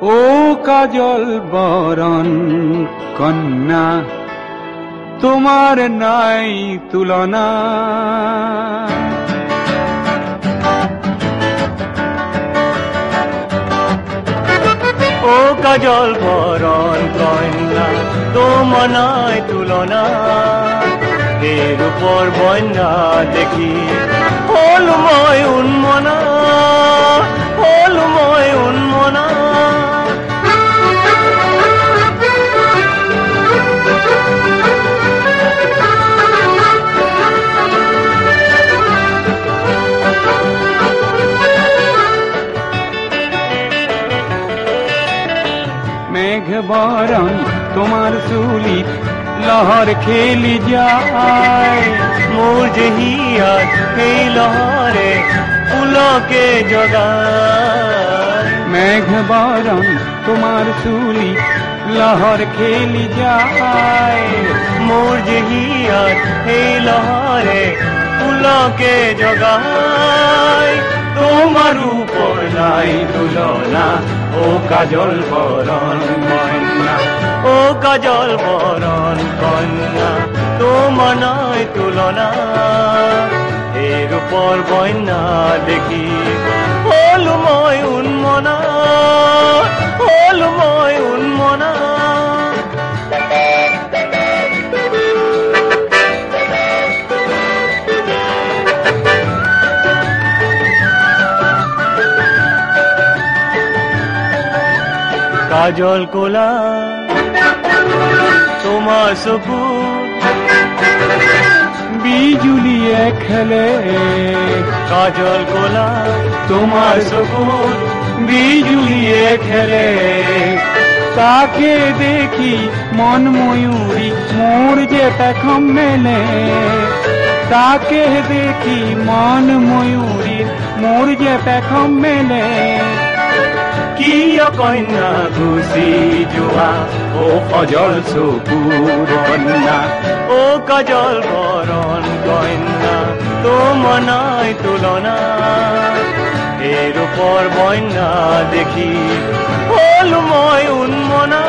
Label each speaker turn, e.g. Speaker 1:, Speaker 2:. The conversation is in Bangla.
Speaker 1: ও কাজল বরণ কন্যা, তোমার নাই তুলনা।
Speaker 2: ও কাজল বরণ কন্যা, তোমার নাই তুলনা। এর উপর বন্যা দেখি হল মই উন্মনা, হল মই উন্মনা।
Speaker 1: মেঘ বরণ তোমার চুলি লহর খেলি যায়,
Speaker 2: মোর যে হিয়ার এই লহরে পুলকে জগায়।
Speaker 1: মেঘ বরণ তোমার চুলি লহর খেলি যায়,
Speaker 2: মোর যে হিয়ার এই লহরে পুলকে জগায়।
Speaker 1: তোমার উপর নাই তুলনা, ও কাজল বরণ কন্যা।
Speaker 2: ও কাজল বরণ কন্যা, তোমার নাই তুলনা। এর উপর বন্যা দেখি হল মই উন্মনা, হল মই উন্মনা। কাজল কোলা তোমার সপুর
Speaker 1: বিজুলিয়ে খেলে,
Speaker 2: কাজল কোলা
Speaker 1: তোমার সপুর বিজুলিয়ে খেলে। তাকে দেখি মন ময়ূরী মোর যে পেখম মেলে, তাকে দেখি মন ময়ূরী মোর যে পেখম মেলে।
Speaker 2: কিয় কন্যা ঘুষি যোৱা,
Speaker 1: ও কাজল চকুৰ কন্যা।
Speaker 2: ও কাজল বরণ কন্যা, তোমার নাই তুলনা। এর উপর বন্যা দেখি হল মই উন্মনা,